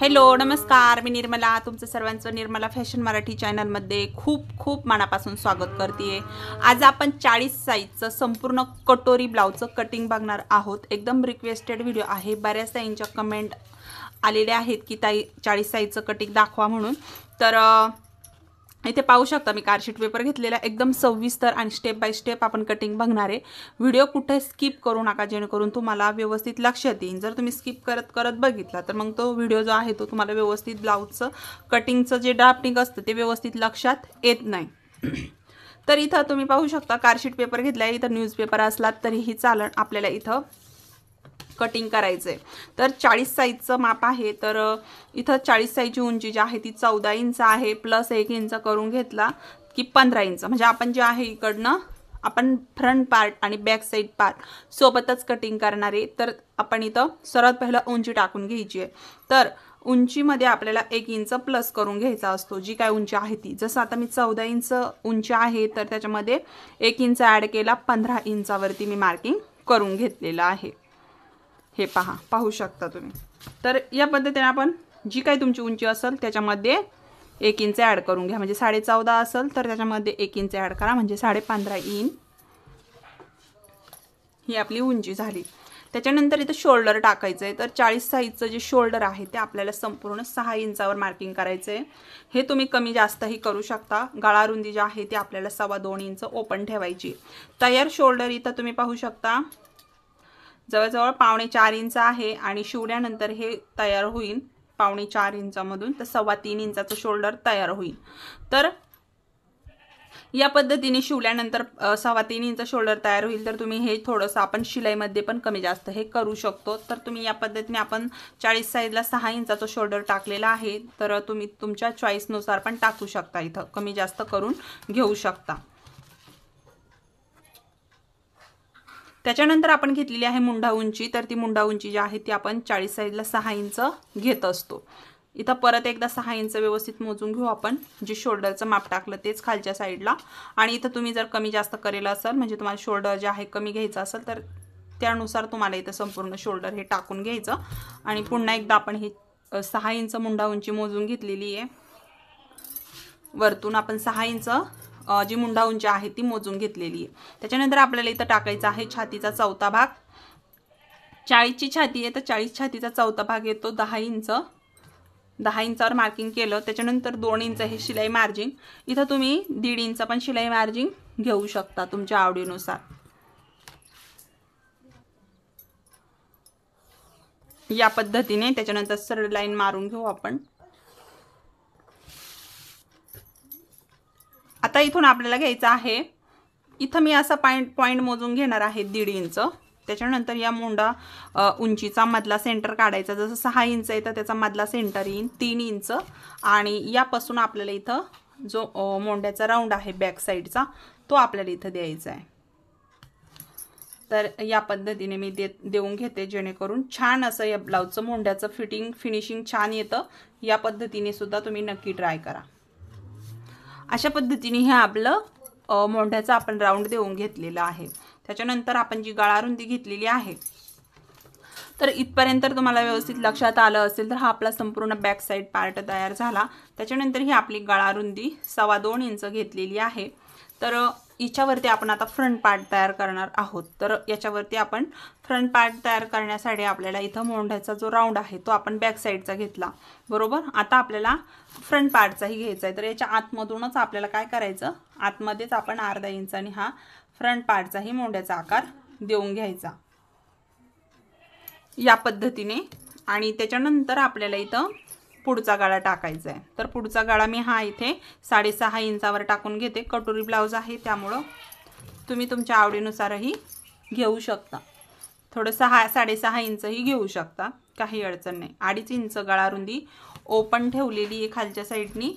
Hello नमस्कार, मी निर्मला. तुमचं सर्वांचं निर्मला फॅशन मराठी चॅनलमध्ये खूप खूप मनापासून स्वागत करते. आज आपण 40 साईजचं संपूर्ण कटोरी ब्लाउजचं कटिंग बघणार आहोत. एकदम रिक्वेस्टेड व्हिडिओ आहे. बऱ्याच ताईंच्या कमेंट आलेल्या आहेत की ताई 40 साईजचं कटिंग दाखवा म्हणून. तर इथे पाहू शकता मी कार्डशीट पेपर घेतलेला, एकदम सविस्तर आणि स्टेप बाय स्टेप आपण कटिंग बघणार आहे. व्हिडिओ कुठे स्किप करू नका, जेणेकरून तुम्हाला व्यवस्थित लक्षात येईल. जर तुम्ही स्किप करत बघितला तर मग तो व्हिडिओ जो आहे तो तुम्हाला व्यवस्थित ब्लाउजचं कटिंगचं जे ड्राफ्टिंग असतं ते व्यवस्थित लक्षात येत नाही. तर इथं तुम्ही पाहू शकता कार्डशीट पेपर घेतला आहे. इथं न्यूजपेपर असला तरीही चालेल. आपल्याला इथं कटिंग करायचंय. तर 40 साईजचं माप आहे. तर इथं 40 साईजची उंची जी आहे ती 14 इंच आहे, प्लस 1 इंच करून घेतला की 15 इंच. म्हणजे आपण जे आहे इकडनं आपण फ्रंट पार्ट आणि बॅक साईड पार्ट सोबतच कटिंग करणार आहे. तर आपण इथं सर्वात पहिलं उंची टाकून घ्यायची आहे. तर उंचीमध्ये आपल्याला 1 इंच प्लस करून घ्यायचा असतो, जी काय उंची आहे ती. जसं आता मी 14 इंच उंची आहे तर त्याच्यामध्ये 1 इंच ॲड केला, 15 इंचावरती मी मार्किंग करून घेतलेलं आहे. हे पाहू शकता तुम्ही. तर या पद्धतीने आपण जी काही तुमची उंची असेल त्याच्यामध्ये 1 इंच ॲड करून घ्या. म्हणजे 14.5 असेल तर त्याच्यामध्ये 1 इंच ॲड करा, म्हणजे 15.5 इंच ही आपली उंची झाली. त्याच्यानंतर इथं शोल्डर टाकायचं आहे. तर 40 साईजचं जे शोल्डर आहे ते आपल्याला संपूर्ण 6 इंचावर मार्किंग करायचं आहे. हे तुम्ही कमी जास्तही करू शकता. गळा रुंदी जी आहे ती आपल्याला 2.25 इंच ओपन ठेवायची. तयार शोल्डर इथं तुम्ही पाहू शकता जवळजवळ 4.25 इंच आहे आणि शिवल्यानंतर हे तयार होईल 4.25 इंचामधून तर 3.25 इंचाचं शोल्डर तयार होईल. तर या पद्धतीने शिवल्यानंतर 3.25 इंच शोल्डर तयार होईल. तर तुम्ही हे थोडंसं आपण शिलाईमध्ये पण कमी जास्त हे करू शकतो. तर तुम्ही या पद्धतीने आपण 40 साईजला 6 इंचाचं शोल्डर टाकलेला आहे. तर तुम्ही तुमच्या चॉईसनुसार पण टाकू शकता, इथं कमी जास्त करून घेऊ शकता. त्याच्यानंतर आपण घेतलेली आहे मुंडा उंची. तर ती मुंडा उंची जी आहे ती आपण 40 साईजला 6 इंच घेत असतो. इथं परत एकदा 6 इंच व्यवस्थित मोजून घेऊ आपण. जे शोल्डरचं माप टाकलं तेच खालच्या साईडला. आणि इथं तुम्ही जर कमी जास्त करेल असेल, म्हणजे तुम्हाला शोल्डर जे आहे कमी घ्यायचं असेल तर त्यानुसार तुम्हाला इथं संपूर्ण शोल्डर हे टाकून घ्यायचं. आणि पुन्हा एकदा आपण हे 6 इंच मुंडा उंची मोजून घेतलेली आहे. वरतून आपण 6 इंच जी मुंडा उंची आहे ती मोजून घेतलेली आहे. त्याच्यानंतर आपल्याला इथं टाकायचा आहे छातीचा चौथा भाग. 40 ची छाती आहे तर 40 छातीचा चौथा भाग येतो 10 इंच. 10 इंचावर मार्किंग केलं. त्याच्यानंतर 2 इंच हे शिलाई मार्जिन. इथं तुम्ही 1.5 इंच पण शिलाई मार्जिन घेऊ शकता तुमच्या आवडीनुसार. या पद्धतीने त्याच्यानंतर सरळ लाईन मारून घेऊ आपण. आता इथून आपल्याला घ्यायचं आहे, इथं मी असा पॉइंट मोजून घेणार आहे 1.5 इंच. त्याच्यानंतर या मुंडा उंचीचा मधला सेंटर काढायचा. जसं 6 इंच आहे तर त्याचा मधला सेंटर येईल 3 इंच. आणि यापासून आपल्याला इथं जो मोंड्याचा राऊंड आहे बॅक साईडचा तो आपल्याला इथं द्यायचा आहे. तर या पद्धतीने मी देऊन घेते, जेणेकरून छान असं या ब्लाउजचं मोंड्याचं फिनिशिंग छान येतं. या पद्धतीने सुद्धा तुम्ही नक्की ट्राय करा. अशा पद्धतीने हे आपलं मोंढ्याचा आपण राऊंड देऊन घेतलेला आहे. त्याच्यानंतर आपण जी गळा रुंदी घेतलेली आहे तर इथपर्यंत तुम्हाला व्यवस्थित लक्षात आलं असेल तर हा आपला संपूर्ण बॅक साईड पार्ट तयार झाला. त्याच्यानंतर ही आपली गळा रुंदी 2.25 इंच घेतलेली आहे. तर याच्यावरती आपण आता फ्रंट पार्ट तयार करणार आहोत. तर याच्यावरती आपण फ्रंट पार्ट तयार करण्यासाठी आपल्याला इथं मोंढ्याचा जो राऊंड आहे तो आपण बॅक साईडचा घेतला, बरोबर. आता आपल्याला फ्रंट पार्टचाही घ्यायचा आहे. तर याच्या आतमधूनच आपल्याला काय करायचं, आतमध्येच आपण अर्धा इंचाने हा फ्रंट पार्टचाही मोंढ्याचा आकार देऊन घ्यायचा या पद्धतीने. आणि त्याच्यानंतर आपल्याला इथं पुढचा गळा टाकायचा आहे. तर पुढचा गळा मी हा इथे 6.5 इंचावर टाकून घेते. कटोरी ब्लाउज आहे त्यामुळं तुम्ही तुमच्या आवडीनुसारही घेऊ शकता. थोडं 6.5 इंचही घेऊ शकता, काही अडचण नाही. 2.5 इंच गळा रुंदी ओपन ठेवलेली आहे खालच्या साईडनी.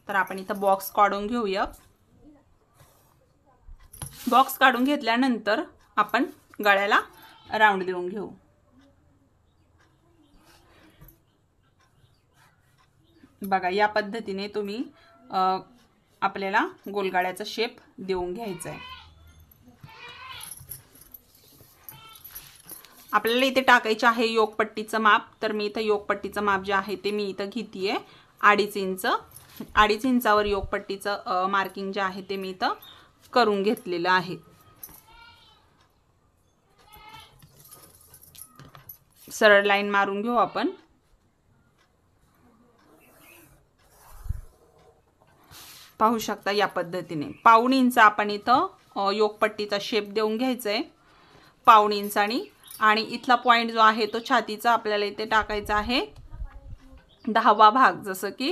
तर आपण इथं बॉक्स काढून घेऊया. बॉक्स काढून घेतल्यानंतर आपण गळ्याला राऊंड देऊन घेऊ. बघा या पद्धतीने तुम्ही आपल्याला गोलगाड्याचा शेप देऊन घ्यायचा आहे. आपल्याला इथे टाकायचे आहे योगपट्टीचं माप. तर मी इथं योगपट्टीचं माप जे आहे ते मी इथं घेतीये 2.5 इंच. 2.5 इंचावर योगपट्टीचं मार्किंग जे आहे ते मी इथं करून घेतलेलं आहे. सरळ लाईन मारून घेऊ आपण. पाहू शकता या पद्धतीने 1.5 इंच आपण इथं योगपट्टीचा शेप देऊन घ्यायचा आहे 1.5 इंचानी. आणि इथला पॉइंट जो आहे तो छातीचा आपल्याला इथे टाकायचा आहे 10वा भाग. जसं की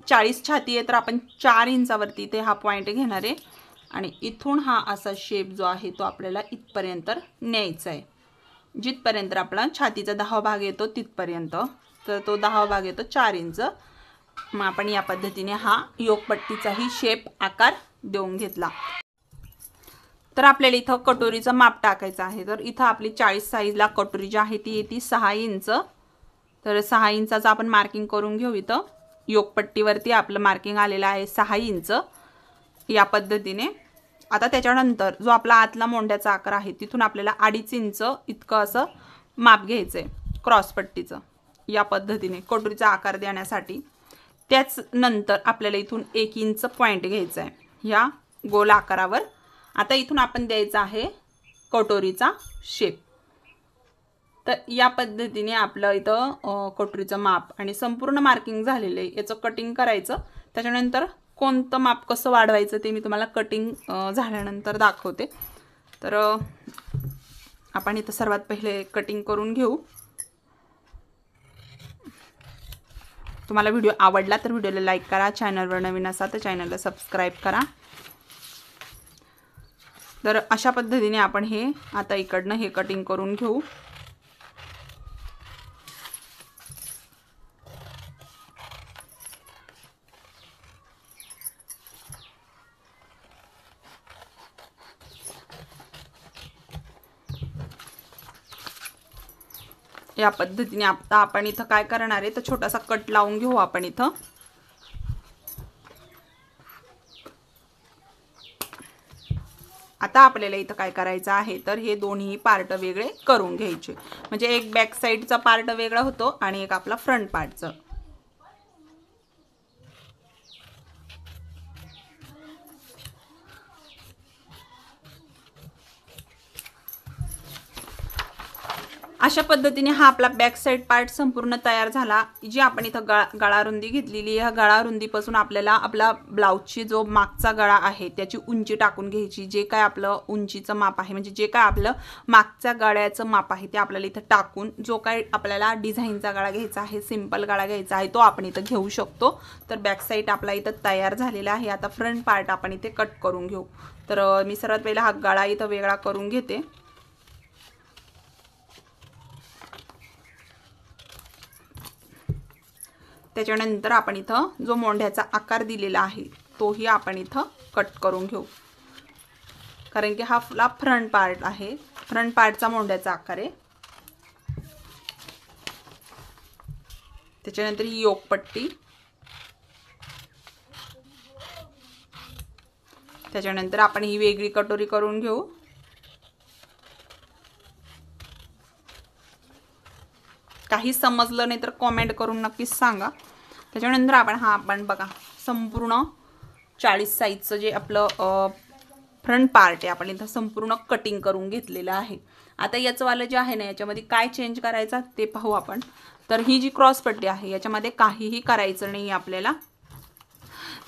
40 छाती आहे तर आपण 4 इंचावरती इथे हा पॉइंट घेणार आहे आणि इथून हा असा शेप जो आहे तो आपल्याला इथपर्यंत न्यायचा आहे. जिथपर्यंत आपला छातीचा 10वा भाग येतो तिथपर्यंत. तर तो 10वा भाग येतो 4 इंच. मग आपण या पद्धतीने हा योगपट्टीचाही शेप आकार देऊन घेतला. तर आपल्याला इथं कटोरीचं माप टाकायचं आहे. तर इथं आपली 40 साईजला कटोरी जी आहे ती येते 6 इंच. तर 6 इंचाचं आपण मार्किंग करून घेऊ. इथं योगपट्टीवरती आपलं मार्किंग आलेलं आहे 6 इंच या पद्धतीने. आता त्याच्यानंतर जो आपला आतला मोंड्याचा आकार आहे तिथून आपल्याला 2.5 इंच इतकं असं माप घ्यायचं आहे क्रॉसपट्टीचं या पद्धतीने कटोरीचा आकार देण्यासाठी. त्याच नंतर आपल्याला इथून 1 इंच पॉइंट घ्यायचा आहे या गोल आकारावर. आता इथून आपण द्यायचा आहे कटोरीचा शेप. तर या पद्धतीने आपलं इथं कटोरीचं माप आणि संपूर्ण मार्किंग झालेलं आहे. याचं कटिंग करायचं. त्याच्यानंतर कोणतं माप कसं वाढवायचं ते मी तुम्हाला कटिंग झाल्यानंतर दाखवते. तर आपण इथं सर्वात पहिले कटिंग करून घेऊ. तुम्हाला व्हिडिओ आवडला तर व्हिडिओला लाईक करा. चॅनलवर नवीन असाल तर चॅनलला सबस्क्राईब करा. तर अशा पद्धतीने आपण हे आता इकडनं हे कटिंग करून घेऊ. या पद्धतीने आता आपण इथं काय करणार आहे तर छोटासा कट लावून घेऊ आपण इथं. आता आपल्याला इथं काय करायचं आहे तर हे दोन्ही पार्ट वेगळे करून घ्यायचे. म्हणजे एक बॅक साईडचा पार्ट वेगळा होतो आणि एक आपला फ्रंट पार्टचा. अशा पद्धतीने हा आपला बॅक साइड पार्ट संपूर्ण तयार झाला. जी आपण इथं गळारुंदी घेतलेली आहे, ह्या गळारुंदीपासून आपल्याला आपला ब्लाउजची जो मागचा गळा आहे त्याची उंची टाकून घ्यायची. जे काय आपलं उंचीचं माप आहे म्हणजे जे काय आपलं मागच्या गळ्याचं माप आहे ते आपल्याला इथं टाकून जो काय आपल्याला डिझाईनचा गळा घ्यायचा आहे, सिंपल गळा घ्यायचा आहे तो आपण इथं घेऊ शकतो. तर बॅक साइड आपला इथं तयार झालेला आहे. आता फ्रंट पार्ट आपण इथे कट करून घेऊ. तर मी सर्वात पहिला हा गळा इथं वेगळा करून घेते. त्याच्यानंतर आपण इथं जो मोंढ्याचा आकार दिलेला आहे तोही आपण इथं कट करून घेऊ. कारण की हा आपला फ्रंट पार्ट आहे, फ्रंट पार्टचा मोंढ्याचा आकार आहे. त्याच्यानंतर ही योगपट्टी, त्याच्यानंतर आपण ही वेगळी कटोरी करून घेऊ. काही समजलं नाही तर कमेंट करून नक्कीच सांगा. त्याच्यानंतर आपण बघा संपूर्ण 40 साईजचं जे आपलं फ्रंट पार्ट आहे आपण इथं संपूर्ण कटिंग करून घेतलेलं आहे. आता याचं वालं जे आहे ना याच्यामध्ये काय चेंज करायचा ते पाहू आपण. तर ही जी क्रॉस पट्टी आहे याच्यामध्ये काहीही करायचं नाही आपल्याला.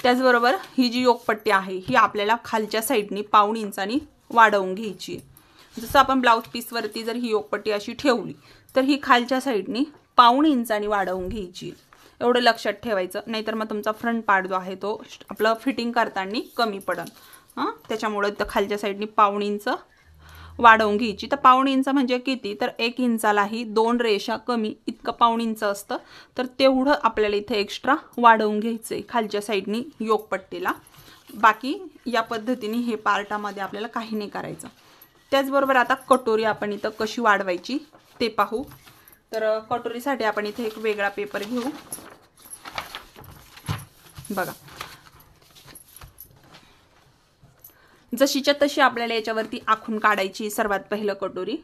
त्याचबरोबर ही जी योगपट्टी आहे ही आपल्याला खालच्या साईडनी 1.5 इंचानी वाढवून घ्यायची. जसं आपण ब्लाउज पीसवरती जर ही योगपट्टी अशी ठेवली तर ही खालच्या साईडनी 1.5 इंचानी वाढवून घ्यायची. एवढं लक्षात ठेवायचं, नाहीतर मग तुमचा फ्रंट पार्ट जो आहे तो आपलं फिटिंग करताना कमी पडन. त्याच्यामुळे तर खालच्या साईडनी 1.5 इंच वाढवून घ्यायची. तर 1.5 इंच म्हणजे किती तर 1 इंचालाही 2 रेषा कमी इतकं 1.5 इंच असतं. तर तेवढं आपल्याला इथे एक्स्ट्रा वाढवून घ्यायचं आहे खालच्या साईडनी योगपट्टीला. बाकी या पद्धतीने हे पार्टामध्ये आपल्याला काही नाही करायचं. त्याचबरोबर आता कटोरी आपण इथं कशी वाढवायची ते पाहू. तर कटोरीसाठी आपण इथे एक वेगळा पेपर घेऊ. बघा जशीच्या तशी आपल्याला याच्यावरती आखून काढायची सर्वात पहिलं कटोरी.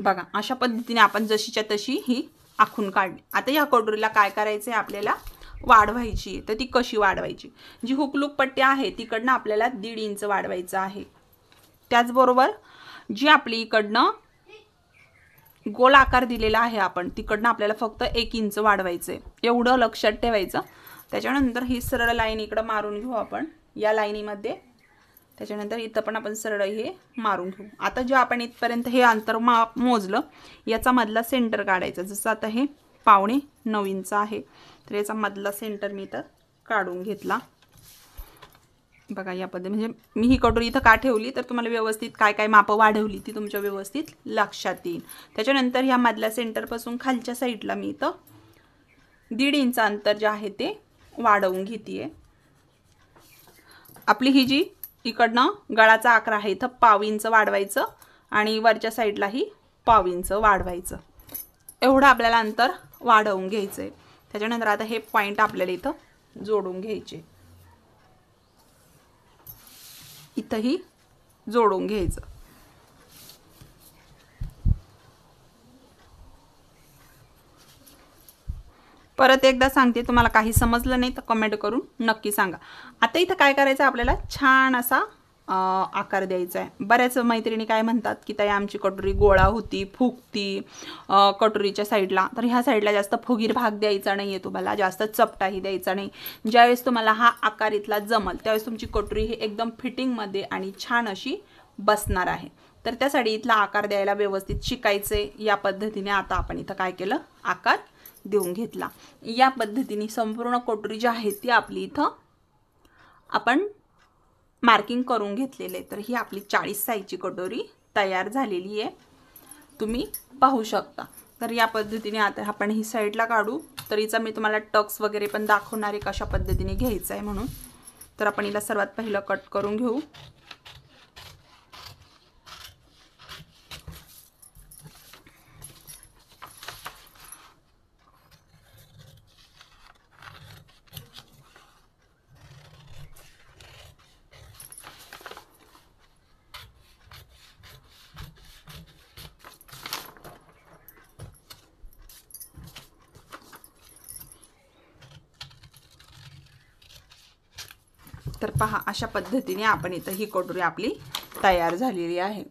बघा अशा पद्धतीने आपण जशीच्या तशी ही आखून काढली. आता या कटोरीला काय करायचं आहे, आपल्याला वाढवायची. तर ती कशी वाढवायची, जी हुकलूक पट्टी आहे तिकडनं आपल्याला 1.5 इंच वाढवायचं आहे. त्याचबरोबर जी आपली इकडनं गोल आकार दिलेला आहे आपण तिकडनं आपल्याला फक्त 1 इंच वाढवायचंय, एवढं लक्षात ठेवायचं. त्याच्यानंतर ही सरळ लाईन इकडं मारून घेऊ आपण या लाईनीमध्ये. त्याच्यानंतर इथं पण आपण सरळ हे मारून घेऊ. आता जे आपण इथपर्यंत हे अंतर मोजलं याचा मधला सेंटर काढायचा. जसं आता हे 8.25 इंच आहे, तर याचा मधला सेंटर मी इथं काढून घेतला. बघा या पद्धतीने, म्हणजे मी ही कटोरी इथं का ठेवली तर तुम्हाला व्यवस्थित काय काय मापं वाढवली ती तुमच्या व्यवस्थित लक्षात येईल. त्याच्यानंतर ह्या मधल्या सेंटरपासून खालच्या साईडला मी इथं 1.5 इंच अंतर जे आहे ते वाढवून घेते. आपली ही जी इकडनं गळाचा आकार आहे इथं 1/2 इंच वाढवायचं आणि वरच्या साईडलाही 1/2 इंच वाढवायचं. एवढं आपल्याला अंतर वाढवून घ्यायचं आहे. त्याच्यानंतर आता हे पॉईंट आपल्याला इथं जोडून घ्यायचे, इथंही जोडून घ्यायचं. परत एकदा सांगते, तुम्हाला काही समजलं नाही तर कमेंट करून नक्की सांगा. आता इथं काय करायचं, आपल्याला छान असा आकार द्यायचा आहे. बऱ्याच मैत्रिणी काय म्हणतात की ताई आमची कटोरी गोळा होती, फुगती कटोरीच्या साईडला. तर ह्या साईडला जास्त फुगीर भाग द्यायचा नाही आहे तुम्हाला, जास्त चपटाही द्यायचा नाही. ज्यावेळेस तुम्हाला हा आकार इथला जमल त्यावेळेस तुमची कटोरी ही एकदम फिटिंगमध्ये आणि छान अशी बसणार आहे. तर त्यासाठी इथला आकार द्यायला व्यवस्थित शिकायचे. या पद्धतीने आता आपण इथं काय केलं, आकार देऊन घेतला. या पद्धतीने संपूर्ण कटोरी जी आहे ती आपली इथं आपण मार्किंग करून घेतलेले. तर ही आपली 40 साईजची कटोरी तयार झालेली आहे, तुम्ही पाहू शकता. तर या पद्धतीने आता आपण ही साईडला काढू. तर हिचा मी तुम्हाला टक्स वगैरे पण दाखवणार आहे कशा पद्धतीने घ्यायचं आहे म्हणून. तर आपण हिला सर्वात पहिलं कट करून घेऊ. तर पहा अशा पद्धतीने आपण इथं ही कटोरी आपली तयार झालेली आहे.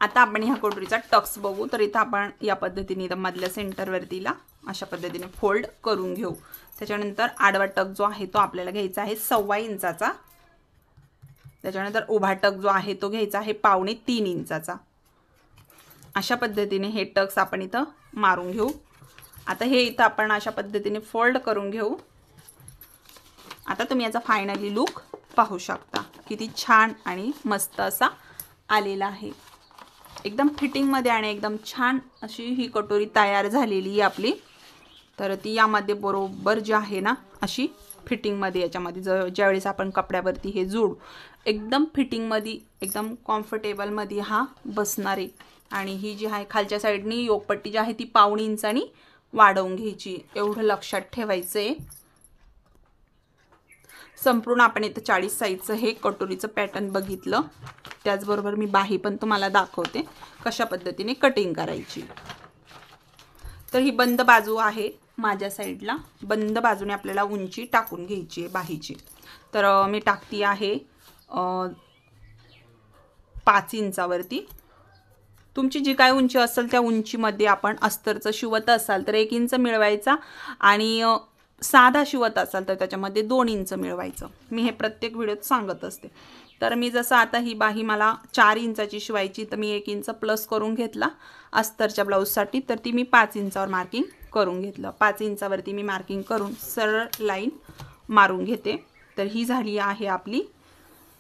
आता आपण ह्या कटोरीचा टक्स बघू. तर इथं आपण या पद्धतीने इथं मधल्या सेंटरवरतीला अशा पद्धतीने फोल्ड करून घेऊ. त्याच्यानंतर आडवा टक जो आहे तो आपल्याला घ्यायचा आहे 1.25 इंचाचा. त्याच्यानंतर उभा टक जो आहे तो घ्यायचा आहे 2.25 इंचाचा. अशा पद्धतीने हे टक्स आपण इथं मारून घेऊ. आता हे इथं आपण अशा पद्धतीने फोल्ड करून घेऊ. आता तुम्ही याचा फायनली लुक पाहू शकता, किती छान आणि मस्त असा आलेला आहे. एकदम फिटिंगमध्ये आणि एकदम छान अशी ही कटोरी तयार झालेली आहे आपली. तर ती यामध्ये बरोबर जी आहे ना अशी फिटिंगमध्ये, याच्यामध्ये ज्यावेळेस आपण कपड्यावरती हे जोडू एकदम फिटिंगमध्ये एकदम कम्फर्टेबलमध्ये हा बसणार आहे. आणि ही जी आहे खालच्या साईडनी योगपट्टी जी आहे ती 1/2 इंचानी वाढवून घ्यायची, एवढं लक्षात ठेवायचं आहे. संपूर्ण आपण इथं 40 साईजचं हे कटोरीचं पॅटर्न बघितलं. त्याचबरोबर मी बाही पण तुम्हाला दाखवते कशा पद्धतीने कटिंग करायची. तर ही बंद बाजू आहे माझ्या साईडला. बंद बाजूने आपल्याला उंची टाकून घ्यायची आहे बाहीची. तर मी टाकती आहे 5 इंचावरती. तुमची जी काय उंची असेल त्या उंचीमध्ये आपण अस्तरचं शिवत असाल तर 1 इंच मिळवायचा आणि साधा शिवत असाल तर त्याच्यामध्ये 2 इंच मिळवायचं. मी हे प्रत्येक व्हिडिओत सांगत असते. तर मी जसं आता ही बाही मला 4 इंचाची शिवायची तर मी 1 इंच प्लस करून घेतला अस्तरच्या ब्लाऊजसाठी. तर ती मी 5 इंचावर मार्किंग करून घेतलं. 5 इंचावरती मी मार्किंग करून सरळ लाईन मारून घेते. तर ही झाली आहे आपली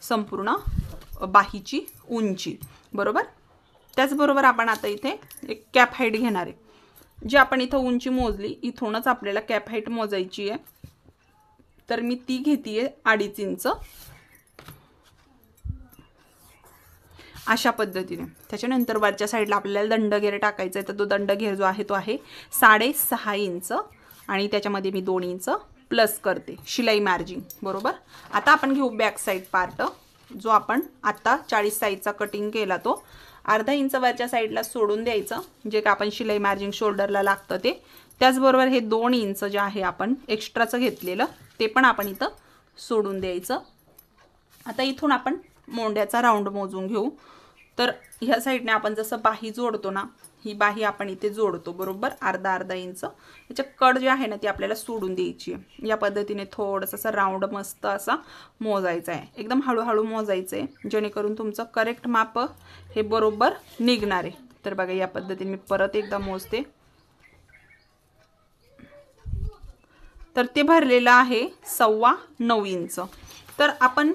संपूर्ण बाहीची उंची, बरोबर. त्याचबरोबर आपण आता इथे एक कॅप हाईट घेणार आहे. जी आपण इथं उंची मोजली इथूनच आपल्याला कॅप हाईट मोजायची आहे. तर मी ती घेतीये 2.5 इंच अशा पद्धतीने. त्याच्यानंतर वरच्या साईडला आपल्याला दंडघेर टाकायचा आहे. तर तो दंडघेर जो आहे तो आहे 6.5 इंच आणि त्याच्यामध्ये मी 2 इंच प्लस करते शिलाई मार्जिन, बरोबर. आता आपण घेऊ बॅक साईड पार्ट. जो आपण आता 40 साईजचा कटिंग केला तो अर्धा इंच वरच्या साईडला सोडून द्यायचं, जे का आपण शिलाई मार्जिन शोल्डरला लागतं ते. त्याचबरोबर हे 2 इंच जे आहे आपण एक्स्ट्राचं घेतलेलं ते पण आपण इथं सोडून द्यायचं. आता इथून आपण मोंड्याचा राऊंड मोजून घेऊ. तर ह्या साईडने आपण जसं बाही जोडतो ना, ही बाही आपण इथे जोडतो बरोबर अर्धा इंच. याच्या कड जे आहे ना ती आपल्याला सोडून द्यायची आहे. या पद्धतीने थोडंसं असं राऊंड मस्त असा मोजायचा आहे. एकदम हळूहळू मोजायचं आहे, जेणेकरून तुमचं करेक्ट माप हे बरोबर निघणार आहे. तर बघा या पद्धतीने मी परत एकदा मोजते. तर ते भरलेलं आहे 9.25 इंच. तर आपण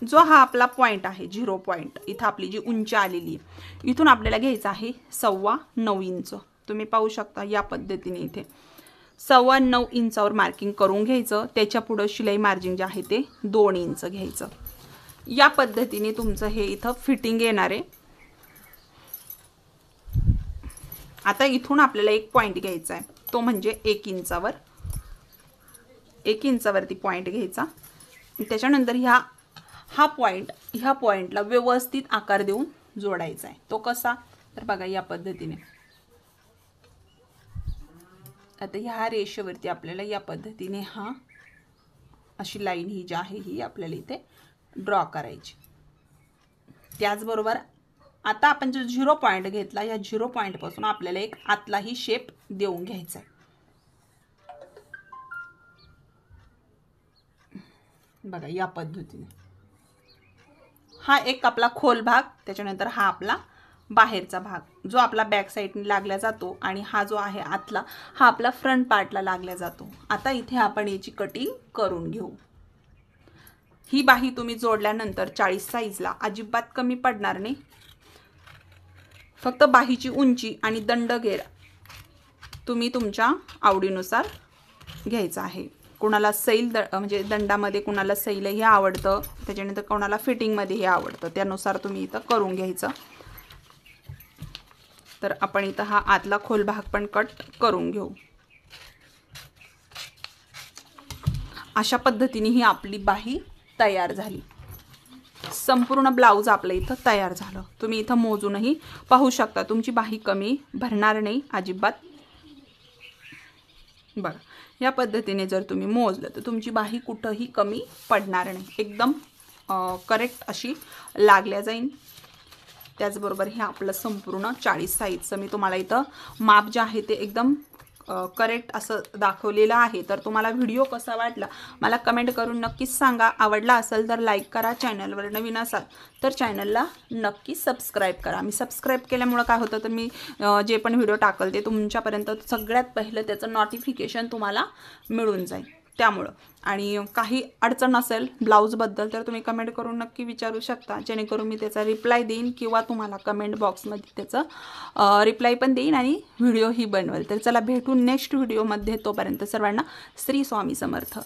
जो हा आपला पॉइंट आहे 0 पॉइंट, इथं आपली जी उंची आलेली आहे, इथून आपल्याला घ्यायचं आहे 9.25 इंच. तुम्ही पाहू शकता या पद्धतीने इथे 9.25 इंचावर मार्किंग करून घ्यायचं. त्याच्या पुढे शिलाई मार्जिन जे आहे ते 2 इंच घ्यायचं. या पद्धतीने तुमचं हे इथं फिटिंग येणार आहे. आता इथून आपल्याला एक पॉइंट घ्यायचा आहे, तो म्हणजे 1 इंचावर. 1 इंचावरती पॉइंट घ्यायचा. त्याच्यानंतर ह्या पॉइंटला व्यवस्थित आकार देऊन जोडायचा आहे. तो कसा, तर बघा या पद्धतीने. आता ह्या रेषेवरती आपल्याला या पद्धतीने अशी लाईन ही जी आहे ही आपल्याला इथे ड्रॉ करायची. त्याचबरोबर आता आपण जो 0 पॉइंट घेतला, या 0 पॉइंट पासून आपल्याला एक आतलाही शेप देऊन घ्यायचा आहे. बघा या पद्धतीने. हा एक आपला खोल भाग, त्याच्यानंतर हा आपला बाहेरचा भाग जो आपला बॅक साईडने लागला जातो, आणि हा जो आहे आतला हा आपला फ्रंट पार्टला लागला जातो. आता इथे आपण याची कटिंग करून घेऊ. ही बाही तुम्ही जोडल्यानंतर 40 साईजला अजिबात कमी पडणार नाही. फक्त बाहीची उंची आणि दंडगेर तुम्ही तुमच्या आवडीनुसार घ्यायचा आहे. कोणाला सैल म्हणजे दंडामध्ये कोणाला सैलही आवडतं, त्याच्यानंतर कोणाला फिटिंगमध्ये हे आवडतं, त्यानुसार तुम्ही इथं करून घ्यायचं. तर आपण इथं हा आतला खोल भाग पण कट करून घेऊ. अशा पद्धतीने ही आपली बाही तयार झाली. संपूर्ण ब्लाऊज आपलं इथं तयार झालं. तुम्ही इथं मोजूनही पाहू शकता, तुमची बाही कमी भरणार नाही अजिबात. बघा या पद्धतीने जर तुम्ही मोजलं तर तुमची बाही कुठंही कमी पडणार नाही, एकदम करेक्ट अशी लागल्या जाईल. त्याचबरोबर हे आपलं संपूर्ण 40 साईजचं मी तुम्हाला इथं माप जे आहे ते एकदम करेक्ट असं दाखवलेलं आहे. तर तुम्हाला व्हिडिओ कसा वाटला मला कमेंट करून नक्कीच सांगा. आवडला असेल तर लाईक करा. चॅनलवर नवीन असाल तर चॅनलला नक्की सबस्क्राईब करा. मी सबस्क्राईब केल्यामुळं काय होतं, तर मी जे पण व्हिडिओ टाकल ते तुमच्यापर्यंत सगळ्यात पहिलं त्याचं नोटिफिकेशन तुम्हाला मिळून जाईल. त्यामुळं आणि काही अडचण असेल ब्लाऊजबद्दल तर तुम्ही कमेंट करून नक्की विचारू शकता, जेणेकरून मी त्याचा रिप्लाय देईन किंवा तुम्हाला कमेंट बॉक्समध्ये त्याचं रिप्लाय पण देईन आणि व्हिडिओही बनवेल. तर चला भेटून नेक्स्ट व्हिडिओमध्ये. तोपर्यंत सर्वांना श्री स्वामी समर्थ.